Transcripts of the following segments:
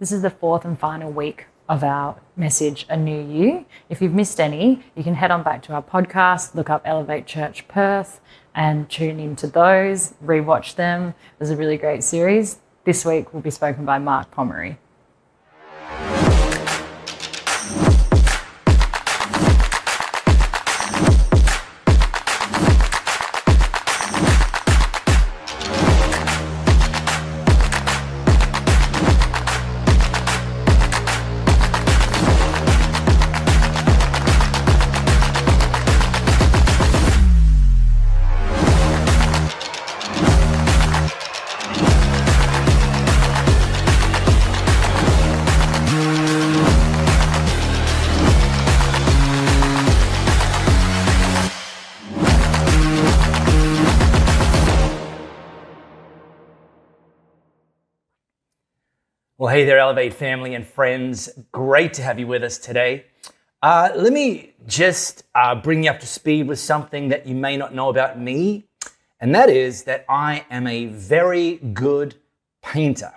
This is the fourth and final week of our message, A New You. If you've missed any, you can head on back to our podcast, look up Elevate Church Perth and tune into those, rewatch them. It was a really great series. This week will be spoken by Mark Pomeroy. Well, hey there, Elevate family and friends. Great to have you with us today. Let me just bring you up to speed with something that you may not know about me, and that is that I am a very good painter.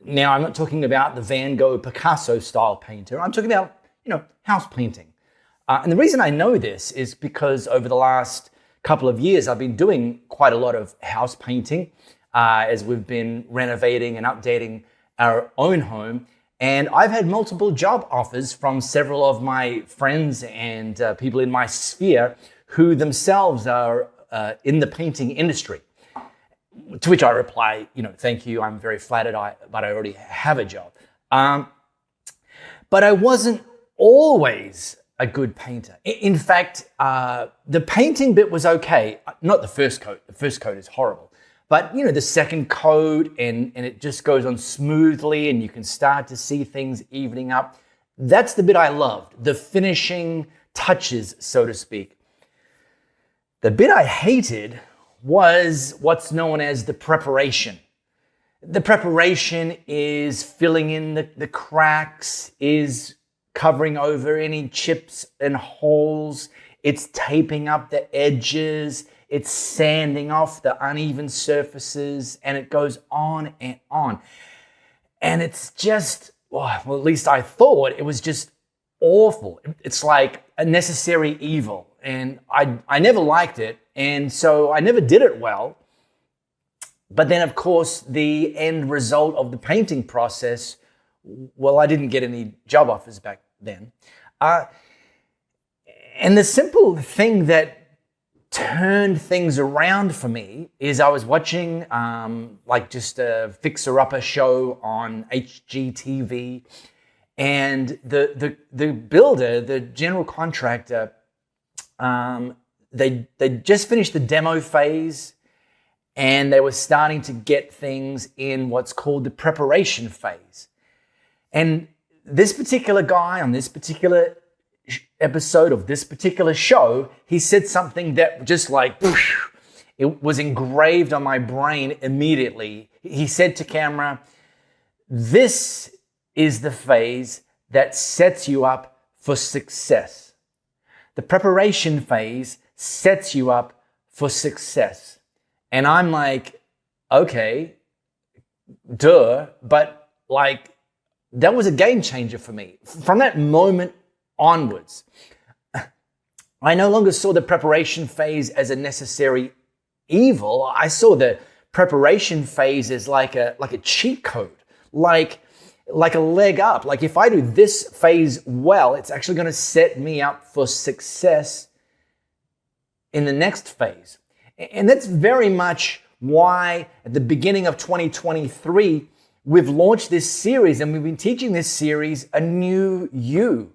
Now, I'm not talking about the Van Gogh Picasso style painter. I'm talking about, house painting. And the reason I know this is because over the last couple of years, I've been doing quite a lot of house painting as we've been renovating and updating our own home. And I've had multiple job offers from several of my friends and people in my sphere who themselves are in the painting industry. To which I reply, thank you, I'm very flattered, but I already have a job. But I wasn't always a good painter. In fact, the painting bit was okay. Not the first coat. The first coat is horrible. But, the second coat and it just goes on smoothly and you can start to see things evening up. That's the bit I loved, the finishing touches, so to speak. The bit I hated was what's known as the preparation. The preparation is filling in the cracks, is covering over any chips and holes, it's taping up the edges, it's sanding off the uneven surfaces, and it goes on and on. And it's just, well, at least I thought it was just awful. It's like a necessary evil. And I never liked it. And so I never did it well. But then, of course, the end result of the painting process, well, I didn't get any job offers back then. And the simple thing that turned things around for me is I was watching just a fixer-upper show on HGTV, and the builder, the general contractor, they just finished the demo phase, and they were starting to get things in what's called the preparation phase. And this particular guy on this particular episode of this particular show, he said something that just it was engraved on my brain immediately. He said to camera, "This is the phase that sets you up for success. The preparation phase sets you up for success." And I'm like, okay, duh, but that was a game changer for me. From that moment onwards, I no longer saw the preparation phase as a necessary evil. I saw the preparation phase as like a cheat code, like a leg up. Like if I do this phase well, it's actually going to set me up for success in the next phase. And that's very much why at the beginning of 2023, we've launched this series and we've been teaching this series, A New You.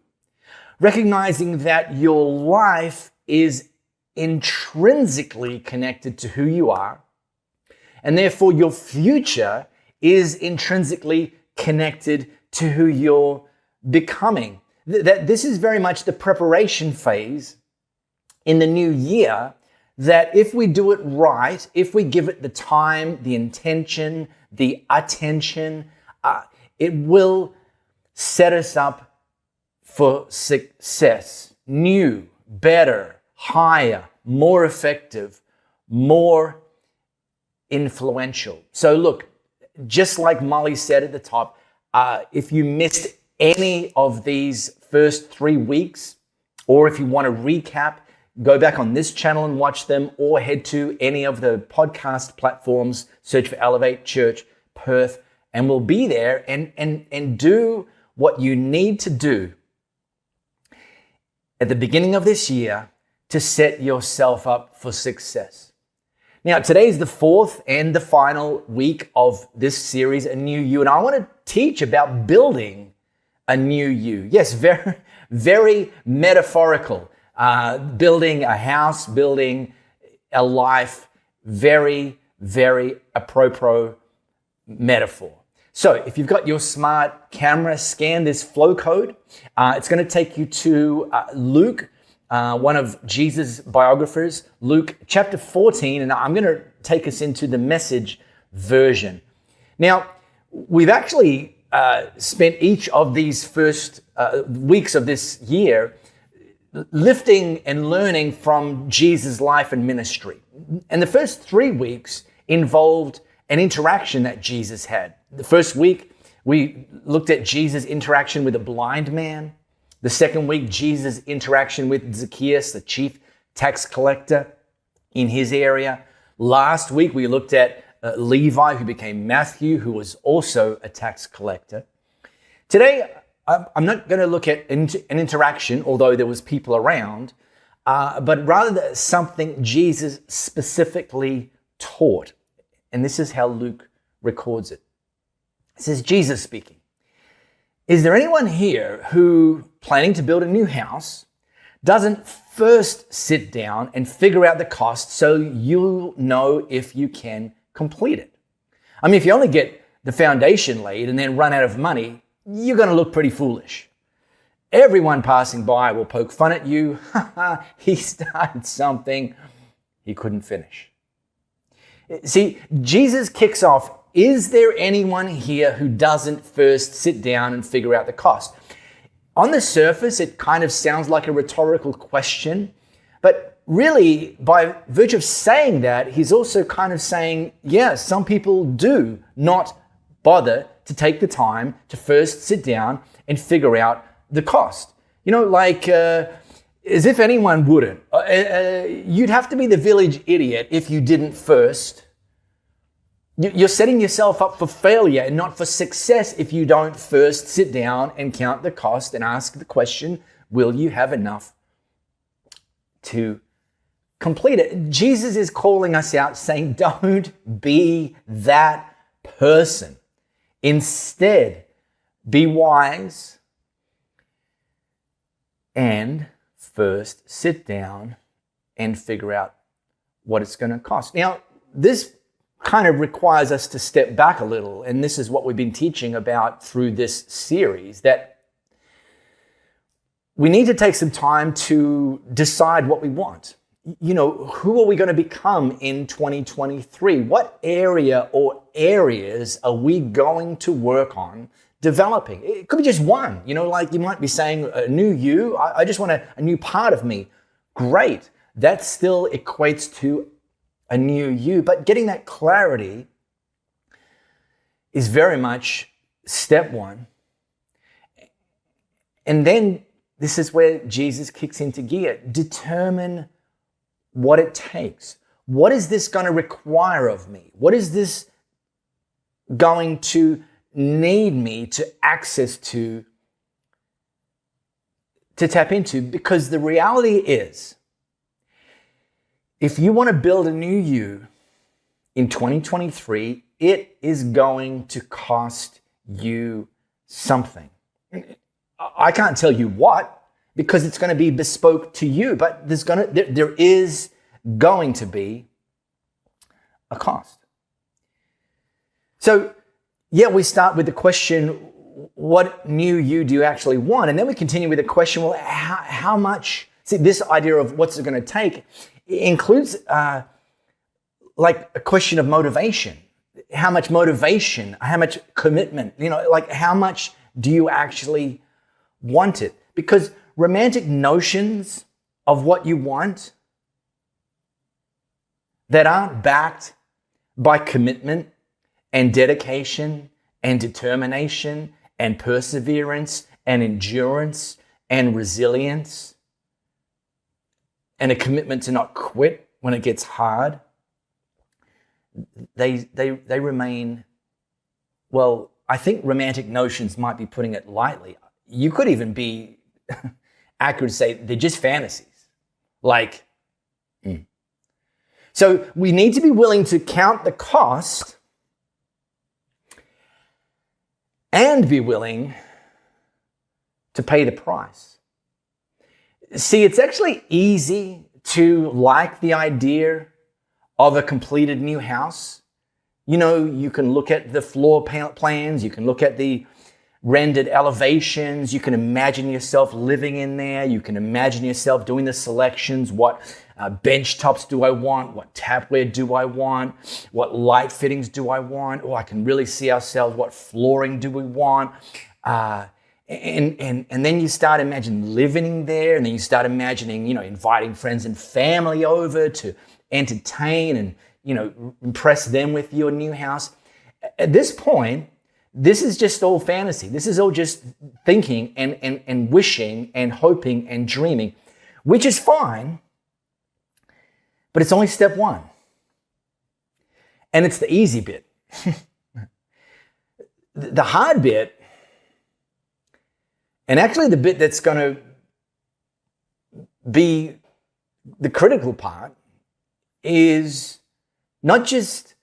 Recognizing that your life is intrinsically connected to who you are, and therefore your future is intrinsically connected to who you're becoming. That this is very much the preparation phase in the new year, that if we do it right, if we give it the time, the intention, the attention, it will set us up for success. New, better, higher, more effective, more influential. So look, just like Molly said at the top, If you missed any of these first 3 weeks, or if you want to recap, go back on this channel and watch them, or head to any of the podcast platforms, search for Elevate Church Perth, and we'll be there and do what you need to do at the beginning of this year to set yourself up for success. Now, today is the fourth and the final week of this series, A New You, and I want to teach about building a new you. Yes, very, very metaphorical. Building a house, building a life, very, very apropos metaphor. So if you've got your smart camera, scan this flow code. It's going to take you to Luke, one of Jesus' biographers, Luke chapter 14, and I'm going to take us into the Message version. Now, we've actually spent each of these first weeks of this year lifting and learning from Jesus' life and ministry. And the first 3 weeks involved an interaction that Jesus had. The first week, we looked at Jesus' interaction with a blind man. The second week, Jesus' interaction with Zacchaeus, the chief tax collector in his area. Last week, we looked at Levi, who became Matthew, who was also a tax collector. Today, I'm not going to look at an interaction, although there was people around, but rather something Jesus specifically taught. And this is how Luke records it. It says, Jesus speaking, "Is there anyone here who, planning to build a new house, doesn't first sit down and figure out the cost so you'll know if you can complete it? I mean, if you only get the foundation laid and then run out of money, you're going to look pretty foolish. Everyone passing by will poke fun at you. He started something he couldn't finish." See, Jesus kicks off, is there anyone here who doesn't first sit down and figure out the cost? On the surface, it kind of sounds like a rhetorical question, but really, by virtue of saying that, he's also kind of saying, yeah, some people do not bother to take the time to first sit down and figure out the cost. You know, like, as if anyone wouldn't. You'd have to be the village idiot if you didn't first. You're setting yourself up for failure and not for success if you don't first sit down and count the cost and ask the question, will you have enough to complete it? Jesus is calling us out saying, don't be that person. Instead, be wise and first sit down and figure out what it's going to cost. Now, this kind of requires us to step back a little, and this is what we've been teaching about through this series, that we need to take some time to decide what we want. You know, who are we going to become in 2023? What area or areas are we going to work on developing? It could be just one. You know, like you might be saying, a new you. I just want a new part of me. Great. That still equates to a new you. But getting that clarity is very much step one. And then this is where Jesus kicks into gear. Determine what it takes. What is this going to require of me? What is this going to need me to access to tap into? Because the reality is, if you want to build a new you in 2023, it is going to cost you something. I can't tell you what, because it's going to be bespoke to you, but there is going to be a cost. So, yeah, we start with the question, what new you do you actually want? And then we continue with the question, well, how much? See, this idea of what's it going to take includes like a question of motivation. How much motivation, how much commitment, you know, like how much do you actually want it? Because romantic notions of what you want that aren't backed by commitment and dedication and determination and perseverance and endurance and resilience and a commitment to not quit when it gets hard, they remain, well, I think romantic notions might be putting it lightly. You could even be accurate to say they're just fantasies. So we need to be willing to count the cost and be willing to pay the price. See, it's actually easy to like the idea of a completed new house. You know, you can look at the floor plans, you can look at the rendered elevations, you can imagine yourself living in there, you can imagine yourself doing the selections, what bench tops do I want, what tapware do I want, what light fittings do I want, I can really see ourselves, what flooring do we want, and then you start imagining living there, and then you start imagining, inviting friends and family over to entertain and, impress them with your new house. At this point, this is just all fantasy. This is all just thinking and wishing and hoping and dreaming, which is fine, but it's only step one. And it's the easy bit. The hard bit, and actually the bit that's going to be the critical part, is not just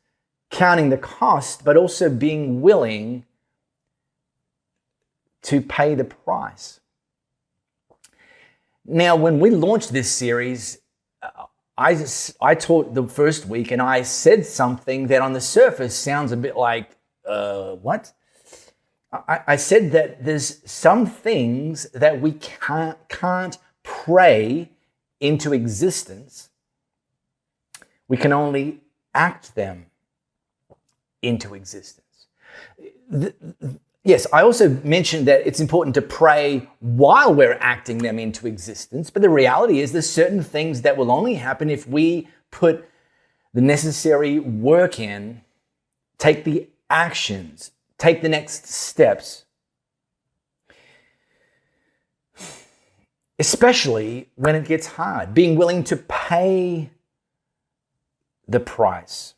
counting the cost, but also being willing to pay the price. Now, when we launched this series, I taught the first week, and I said something that on the surface sounds a bit like, what? I said that there's some things that we can't pray into existence. We can only act them into existence. Yes, I also mentioned that it's important to pray while we're acting them into existence, but the reality is there's certain things that will only happen if we put the necessary work in, take the actions, take the next steps, especially when it gets hard, being willing to pay the price.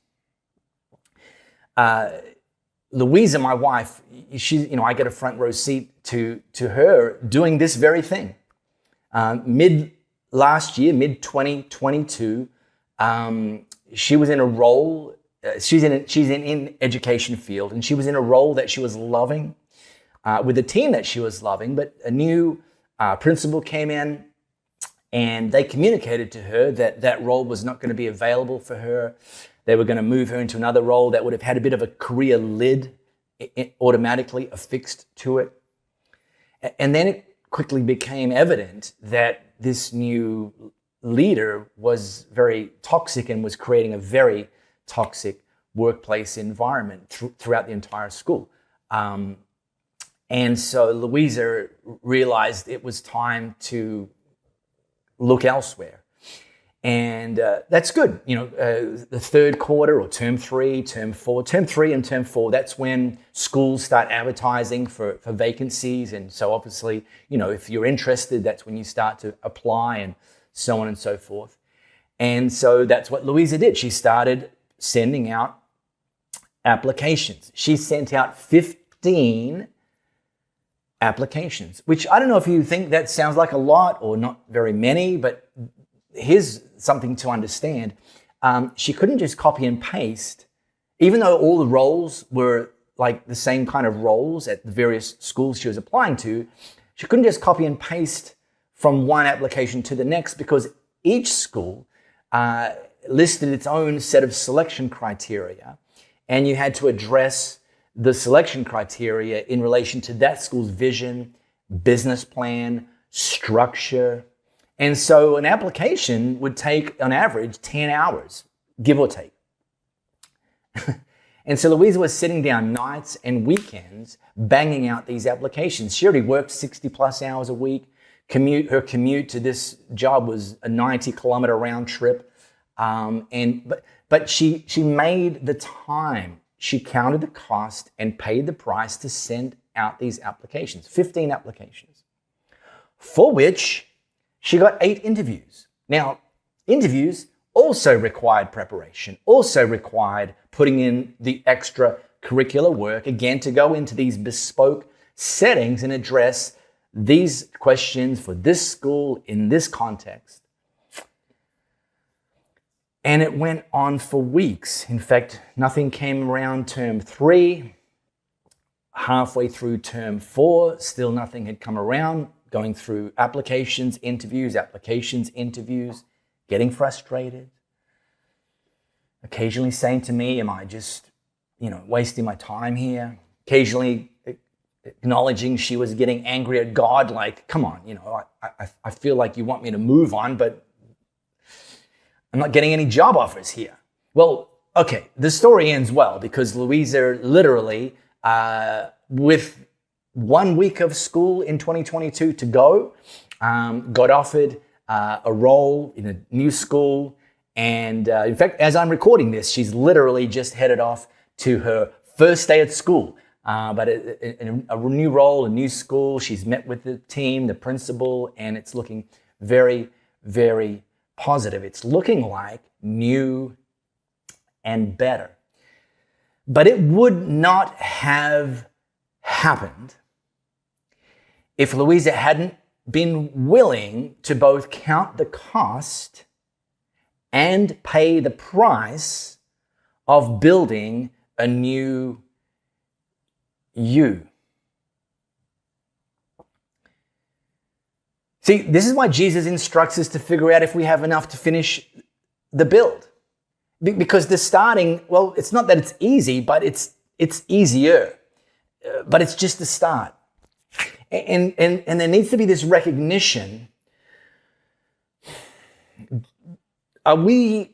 Louisa, my wife, I get a front row seat to her doing this very thing. Mid 2022, she was in a role. She's in education field, and she was in a role that she was loving, with a team that she was loving. But a new principal came in, and they communicated to her that role was not going to be available for her. They were going to move her into another role that would have had a bit of a career lid automatically affixed to it. And then it quickly became evident that this new leader was very toxic and was creating a very toxic workplace environment throughout the entire school. And so Louisa realized it was time to look elsewhere. And that's good. The third quarter or term 3, term 4, term 3 and term 4, that's when schools start advertising for vacancies. And so obviously, if you're interested, that's when you start to apply and so on and so forth. And so that's what Louisa did. She started sending out applications. She sent out 15 applications, which I don't know if you think that sounds like a lot or not very many, but here's something to understand. She couldn't just copy and paste, even though all the roles were like the same kind of roles at the various schools she was applying to. She couldn't just copy and paste from one application to the next, because each school listed its own set of selection criteria, and you had to address the selection criteria in relation to that school's vision, business plan, structure. And so an application would take, on average, 10 hours, give or take. And so Louisa was sitting down nights and weekends banging out these applications. She already worked 60 plus hours a week. Her commute to this job was a 90-kilometer round trip. But she made the time she counted the cost and paid the price to send out these applications, 15 applications, for which she got 8 interviews. Now, interviews also required preparation, also required putting in the extra curricular work, again, to go into these bespoke settings and address these questions for this school in this context. And it went on for weeks. In fact, nothing came around term 3. Halfway through term 4, still nothing had come around. Going through applications, interviews, getting frustrated. Occasionally saying to me, am I just, wasting my time here? Occasionally acknowledging she was getting angry at God, like, come on, I feel like you want me to move on, but I'm not getting any job offers here. Well, okay, the story ends well because Louisa literally, with 1 week of school in 2022 to go, got offered a role in a new school. And in fact, as I'm recording this, she's literally just headed off to her first day at school. But in a new role, a new school, she's met with the team, the principal, and it's looking very, very positive. It's looking like new and better. But it would not have happened if Louisa hadn't been willing to both count the cost and pay the price of building a new you. See, this is why Jesus instructs us to figure out if we have enough to finish the build. Because the starting, well, it's not that it's easy, but it's easier. But it's just the start. And there needs to be this recognition. Are we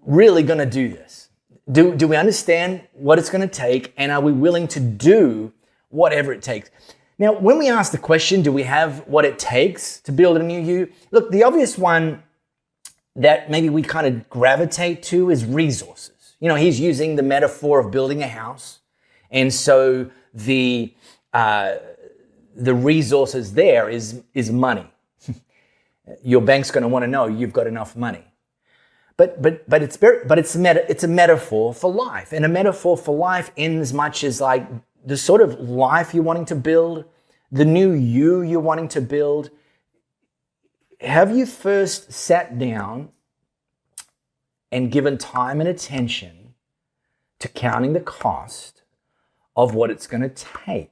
really going to do this? Do we understand what it's going to take? And are we willing to do whatever it takes? Now, when we ask the question, do we have what it takes to build a new you? Look, the obvious one that maybe we kind of gravitate to is resources. He's using the metaphor of building a house. And so the resources there is money. Your bank's going to want to know you've got enough money. But it's a metaphor for life, and a metaphor for life in as much as like the sort of life you're wanting to build, the new you're wanting to build. Have you first sat down and given time and attention to counting the cost of what it's going to take?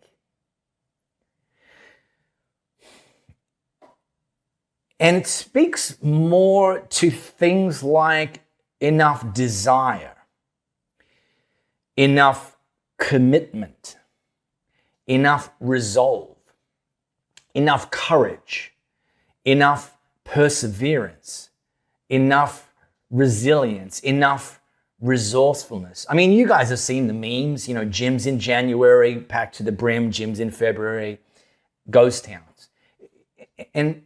And it speaks more to things like enough desire, enough commitment, enough resolve, enough courage, enough perseverance, enough resilience, enough resourcefulness. I mean, you guys have seen the memes, gyms in January, packed to the brim, gyms in February, ghost towns. And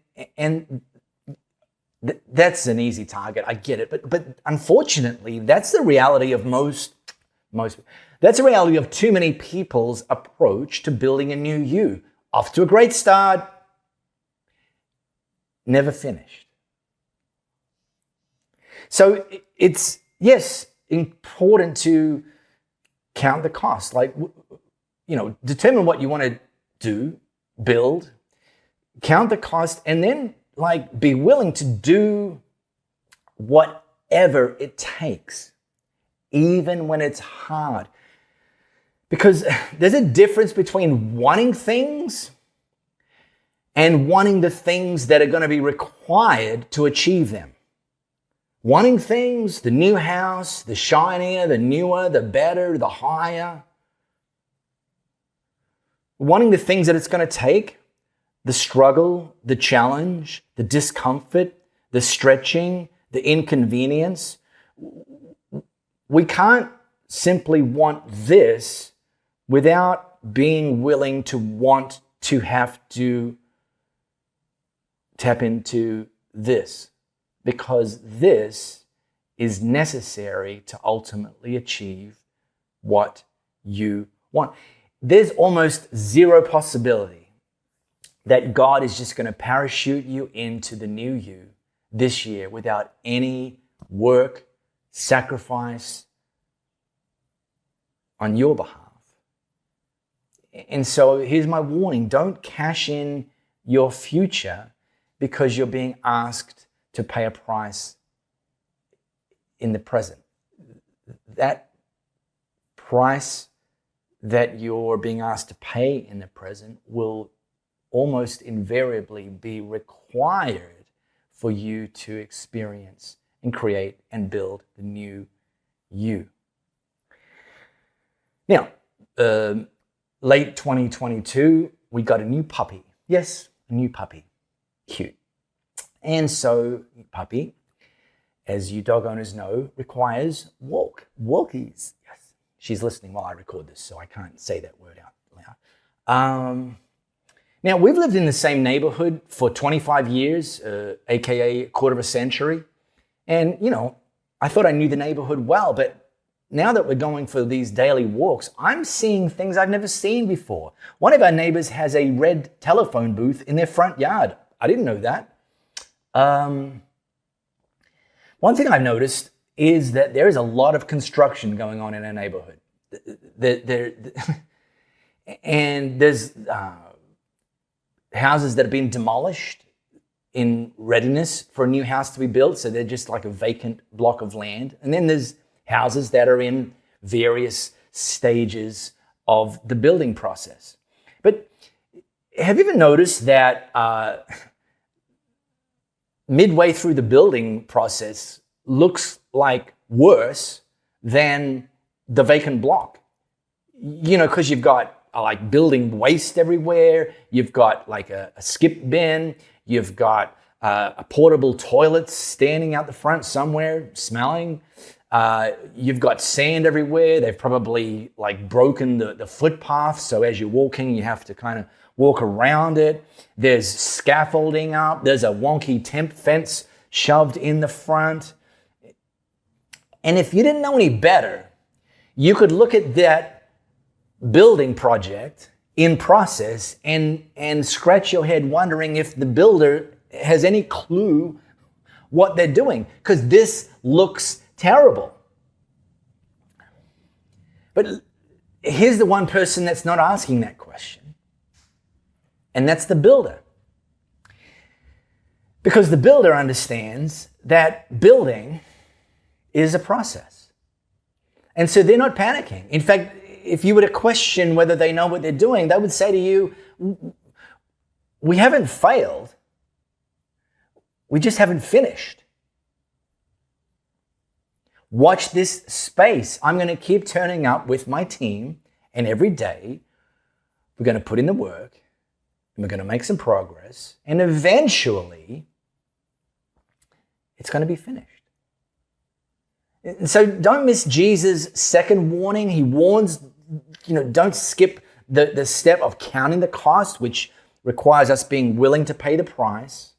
that's an easy target. I get it. But unfortunately, that's the reality of that's the reality of too many people's approach to building a new you. Off to a great start, never finished. So it's, yes, important to count the cost. Like, determine what you want to do, build, count the cost, and then be willing to do whatever it takes, even when it's hard. Because there's a difference between wanting things and wanting the things that are going to be required to achieve them. Wanting things, the new house, the shinier, the newer, the better, the higher. Wanting the things that it's going to take, the struggle, the challenge, the discomfort, the stretching, the inconvenience. We can't simply want this without being willing to want to have to tap into this, because this is necessary to ultimately achieve what you want. There's almost zero possibility that God is just going to parachute you into the new you this year without any work, sacrifice on your behalf. And so here's my warning. Don't cash in your future because you're being asked to pay a price in the present. That price that you're being asked to pay in the present will almost invariably be required for you to experience and create and build the new you. Now, late 2022, we got a new puppy. Yes, a new puppy. Cute. And so, puppy, as you dog owners know, requires walkies. Yes. She's listening while I record this, so I can't say that word out loud. Now, we've lived in the same neighborhood for 25 years, aka a quarter of a century. And, I thought I knew the neighborhood well, but now that we're going for these daily walks, I'm seeing things I've never seen before. One of our neighbors has a red telephone booth in their front yard. I didn't know that. One thing I've noticed is that there is a lot of construction going on in our neighborhood. And there's houses that have been demolished in readiness for a new house to be built, so they're just like a vacant block of land. And then there's houses that are in various stages of the building process. But have you ever noticed that midway through the building process looks like worse than the vacant block? Because you've got like building waste everywhere. You've got like a skip bin. You've got a portable toilet standing out the front somewhere smelling. You've got sand everywhere. They've probably like broken the footpath. So as you're walking, you have to kind of walk around it. There's scaffolding up. There's a wonky temp fence shoved in the front. And if you didn't know any better, you could look at that building project in process and scratch your head wondering if the builder has any clue what they're doing, because this looks terrible. But here's the one person that's not asking that question, and that's the builder. Because the builder understands that building is a process. And so they're not panicking. In fact, if you were to question whether they know what they're doing, they would say to you, we haven't failed. We just haven't finished. Watch this space. I'm going to keep turning up with my team, and every day we're going to put in the work, and we're going to make some progress, and eventually it's going to be finished. And so don't miss Jesus' second warning. He warns, don't skip the step of counting the cost, which requires us being willing to pay the price.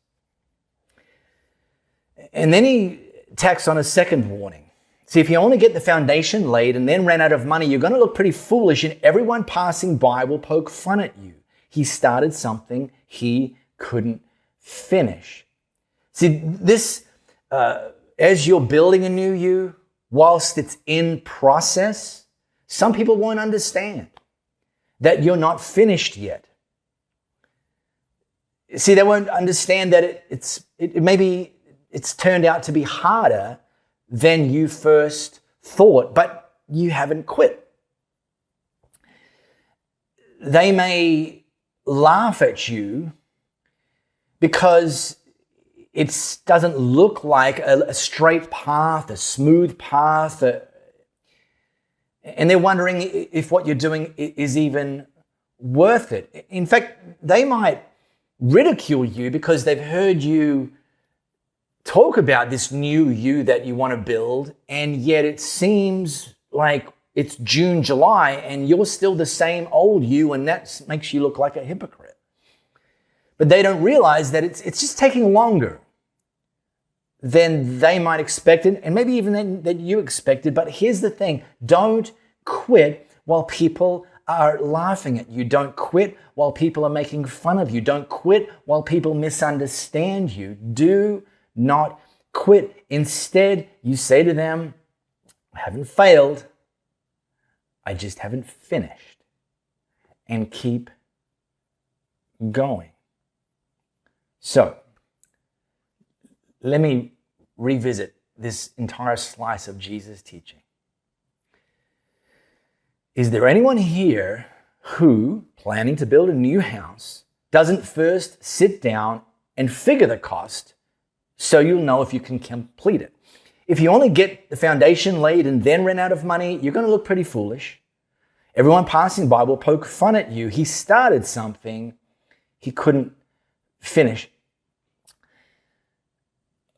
And then he tacks on a second warning. See, if you only get the foundation laid and then ran out of money, you're going to look pretty foolish, and everyone passing by will poke fun at you. He started something he couldn't finish. See, this, as you're building a new you, whilst it's in process, some people won't understand that you're not finished yet. See, they won't understand that maybe it's turned out to be harder than you first thought, but you haven't quit. They may laugh at you because it doesn't look like a straight path, a smooth path, and they're wondering if what you're doing is even worth it. In fact, they might ridicule you because they've heard you talk about this new you that you want to build, and yet it seems like it's June, July, and you're still the same old you, and that makes you look like a hypocrite. But they don't realize that it's just taking longer than they might expect it, and maybe even than you expected. But here's the thing. Don't quit while people are laughing at you. Don't quit while people are making fun of you. Don't quit while people misunderstand you. Do not quit. Instead, you say to them, I haven't failed. I just haven't finished. And keep going. So, let me revisit this entire slice of Jesus' teaching. Is there anyone here who, planning to build a new house, doesn't first sit down and figure the cost so you'll know if you can complete it? If you only get the foundation laid and then run out of money, you're going to look pretty foolish. Everyone passing by will poke fun at you. He started something he couldn't finish.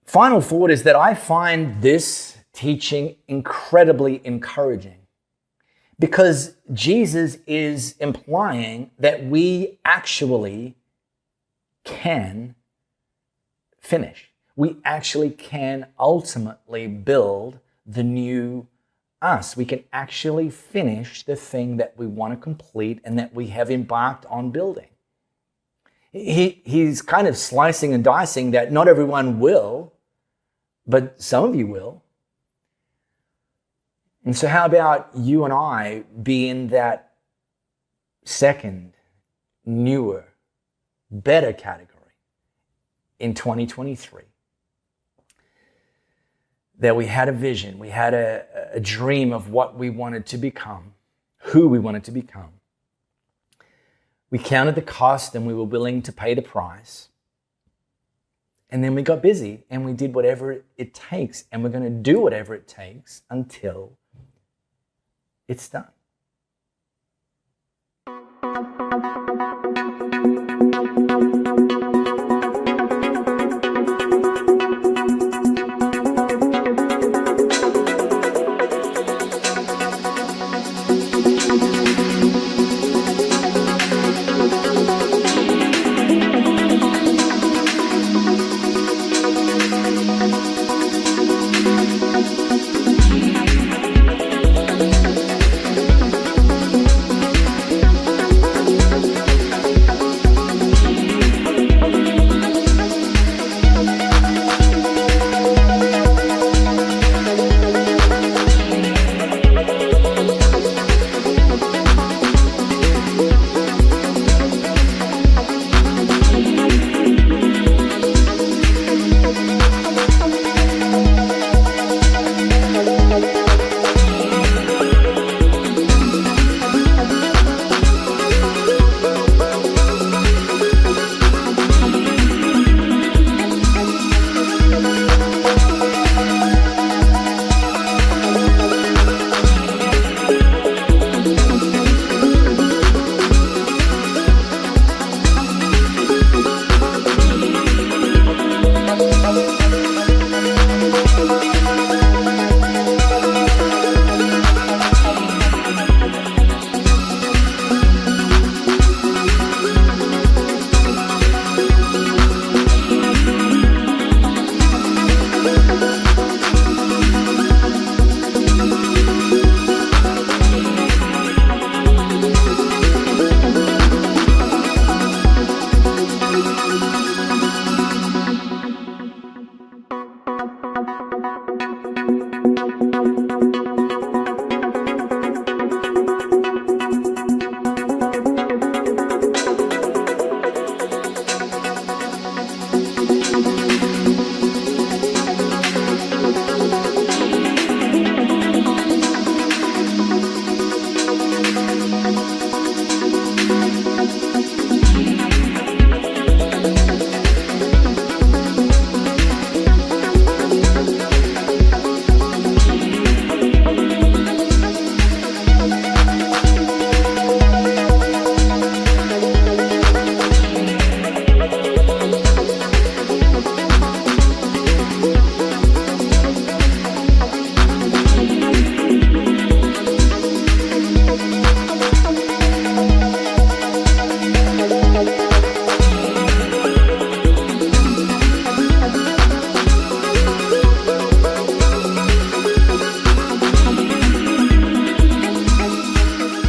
Final thought is that I find this teaching incredibly encouraging, because Jesus is implying that we actually can finish. We actually can ultimately build the new us. We can actually finish the thing that we want to complete and that we have embarked on building. He's kind of slicing and dicing that not everyone will, but some of you will. And so how about you and I be in that second, newer, better category in 2023? That we had a vision, we had a dream of what we wanted to become, who we wanted to become. We counted the cost and we were willing to pay the price. And then we got busy and we did whatever it takes, and we're going to do whatever it takes until it's done.